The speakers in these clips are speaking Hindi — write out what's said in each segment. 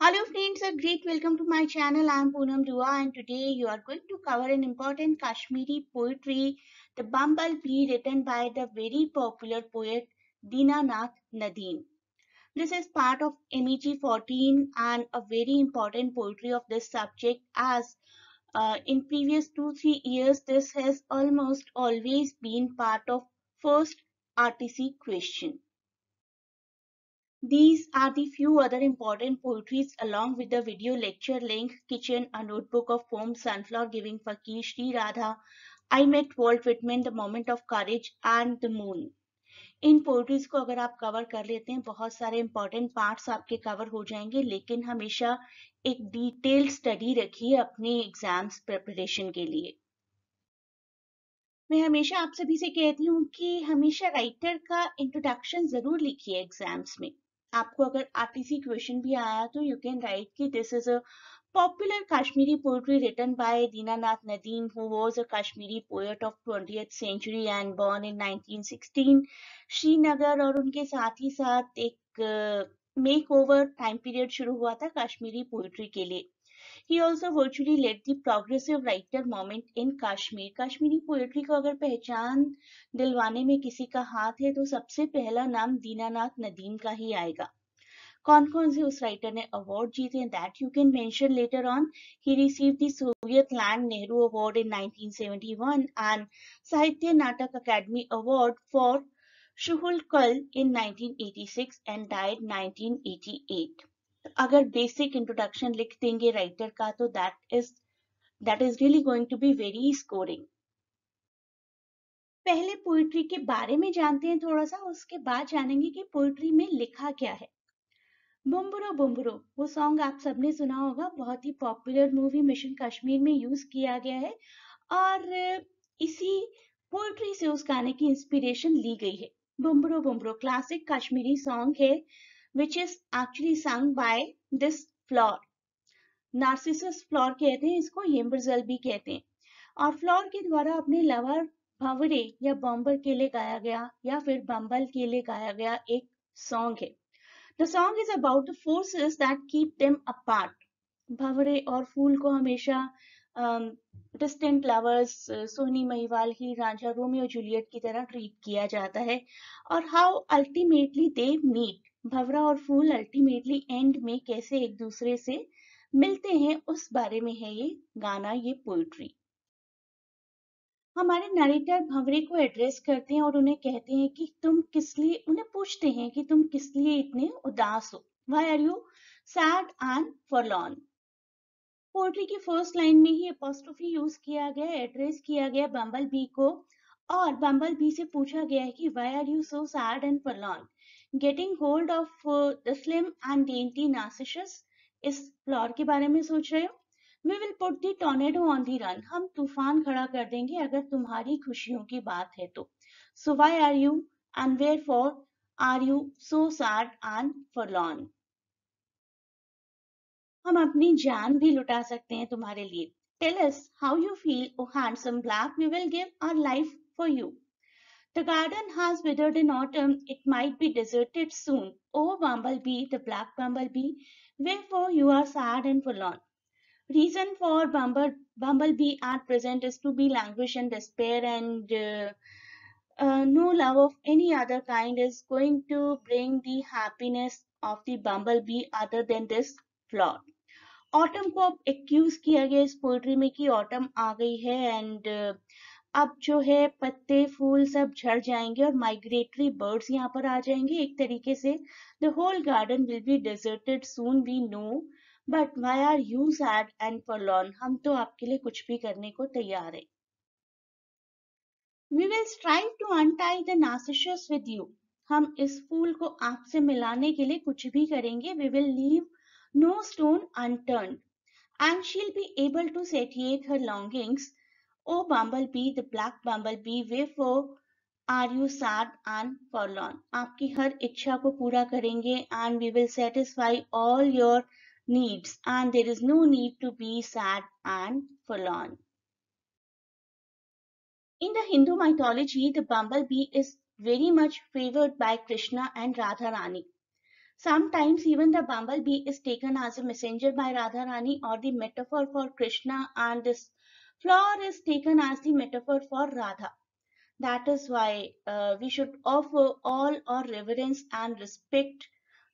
Hello friends, a great welcome to my channel. I am Poonam Dua and today you are going to cover an important Kashmiri poetry, The Bumblebee, written by the very popular poet Dinanath Nadeem. This is part of MEG 14 and a very important poetry of this subject as in previous 2-3 years this has almost always been part of first RTC question. These are the few other important poetries along with the video lecture link, Kitchen, A Notebook of Poems, Sunflower Giving Fakir, Sri Radha, I Met Walt Whitman, The Moment of Courage and The Moon. In poetries को अगर आप कवर कर लेते हैं बहुत सारे इंपॉर्टेंट पार्ट्स आपके कवर हो जाएंगे, लेकिन हमेशा एक डिटेल्ड स्टडी रखिए अपने एग्जाम्स प्रिपरेशन के लिए। मैं हमेशा आप सभी से कहती हूँ कि हमेशा राइटर का इंट्रोडक्शन जरूर लिखिए एग्जाम्स में। आपको अगर आरटीसी क्वेश्चन भी आया तो यू कैन राइट कि this is a popular Kashmiri poetry written by Dinanath Nadeem, who was a Kashmiri poet of 20th century and born in 1916 Srinagar. और उनके साथ ही साथ एक मेक ओवर टाइम पीरियड शुरू हुआ था कश्मीरी पोइट्री के लिए। He also virtually led the progressive writer movement in Kashmir. Kashmiri poetry को अगर पहचान दिलवाने में किसी का हाथ है तो सबसे पहला नाम दीनानाथ नदीम का ही आएगा। कौन कौन से उस राइटर ने अवार्ड जीते that you can mention later on. He received the Soviet land Nehru award in 1971 and साहित्य नाटक अकेडमी अवार्ड फॉर शुहुल कल इन 1986 एंड डाइड 1988। अगर बेसिक इंट्रोडक्शन लिख देंगे राइटर का तो that is really going to be very scoring. पहले पोइट्री के बारे में जानते हैं थोड़ा सा, उसके बाद जानेंगे कि पोइट्री में लिखा क्या है। बुम्बुरो बुम्बुरो वो सॉन्ग आप सबने सुना होगा, बहुत ही पॉपुलर मूवी मिशन कश्मीर में यूज किया गया है और इसी पोइट्री से उस गाने की इंस्पिरेशन ली गई है। बुम्बुरो बुम्बुरो क्लासिक कश्मीरी सॉन्ग है which is actually sung by this flower. Narcissus floor कहते हैं इसको, येम्बरजल भी कहते हैं। और फ्लोर के द्वारा अपने लवर भंवरे या बॉम्बर के लिए गाया गया या फिर बम्बल के लिए गाया गया एक सॉन्ग है। The song is about the forces that keep them apart. भंवरे और फूल को हमेशा डिस्टेंट लवर्स, सोनी महिवाल ही रांझा रोमियो जूलियट की तरह ट्रीट किया जाता है और हाउ अल्टीमेटली दे मीट। भंवरा और फूल अल्टीमेटली एंड में कैसे एक दूसरे से मिलते हैं उस बारे में है ये गाना, ये पोइट्री। हमारे नरेटर भंवरे को एड्रेस करते हैं और उन्हें कहते हैं कि तुम किस लिए, उन्हें पूछते हैं कि तुम किस लिए इतने उदास हो। Why are you sad and forlorn? Poetry की फर्स्ट लाइन में ही एपोस्ट्रोफी यूज किया गया, एड्रेस किया गया बम्बल बी को और बम्बल बी से पूछा गया है कि why are you so sad and forlorn, getting hold of the slim and dainty narcissus. इस फ्लॉर के बारे में सोच रहे हो। We will put the tornado on the run, हम तूफान खड़ा कर देंगे अगर तुम्हारी खुशियों की बात है तो। So why are you and wherefore are you so sad and forlorn. हम अपनी जान भी लुटा सकते हैं तुम्हारे लिए। Tell us how you feel, O handsome black, we will give our life for you. The garden has withered in autumn, it might be deserted soon. O bumblebee, the black bumblebee, wherefore you are sad and forlorn. Reason for bumblebee at present is to be languish and despair, and no love of any other kind is going to bring the happiness of the bumblebee other than this flower. Autumn को अब एक्यूज किया गया इस पोइट्री में कि ऑटम आ गई है एंड अब जो है पत्ते फूल सब झड़ जाएंगे और माइग्रेटरी बर्ड्स यहाँ पर आ जाएंगे एक तरीके से। The whole garden will be deserted soon we know, but why are you sad and forlorn, हम तो आपके लिए कुछ भी करने को तैयार है। We will strive to untie the narcissus with you, हम इस फूल को आपसे मिलाने के लिए कुछ भी करेंगे। We will leave no stone unturned, and she'll be able to satiate her longings. O bumblebee, the black bumblebee, wherefore are you sad and forlorn? आपकी हर इच्छा को पूरा करेंगे and we will satisfy all your needs, and there is no need to be sad and forlorn. In the Hindu mythology, the bumblebee is very much favored by Krishna and Radharani. Sometimes even the bumblebee is taken as a messenger by Radharani or the metaphor for Krishna, and this flower is taken as the metaphor for Radha. That is why we should offer all our reverence and respect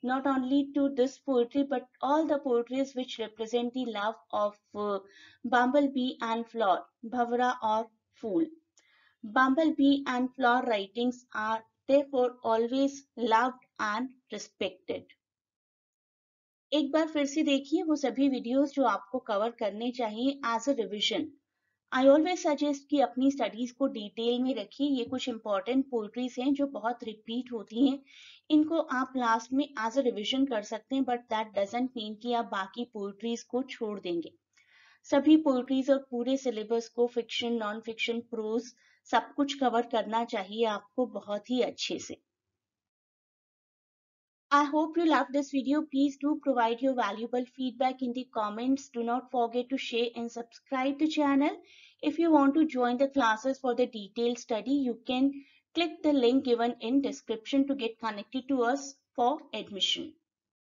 not only to this poetry but all the poetries which represent the love of bumblebee and flower, bhavra or fool. Bumblebee and flower writings are therefore always loved and respected. एक बार फिर से देखिए वो सभी वीडियोस जो आपको कवर करने चाहिए as a revision. I always suggest कि अपनी स्टडीज को डिटेल में रखिए. ये कुछ इंपॉर्टेंट पोइट्रीज हैं जो बहुत रिपीट होती हैं. इनको आप लास्ट में एज अ रिविजन कर सकते हैं, बट दैट डजंट मीन कि आप बाकी पोइट्रीज को छोड़ देंगे. सभी पोइट्रीज और पूरे सिलेबस को फिक्शन, नॉन फिक्शन, प्रोज सब कुछ कवर करना चाहिए आपको बहुत ही अच्छे से. I hope you loved this video. Please do provide your valuable feedback in the comments. Do not forget to share and subscribe the channel. If you want to join the classes for the detailed study, you can click the link given in description to get connected to us for admission.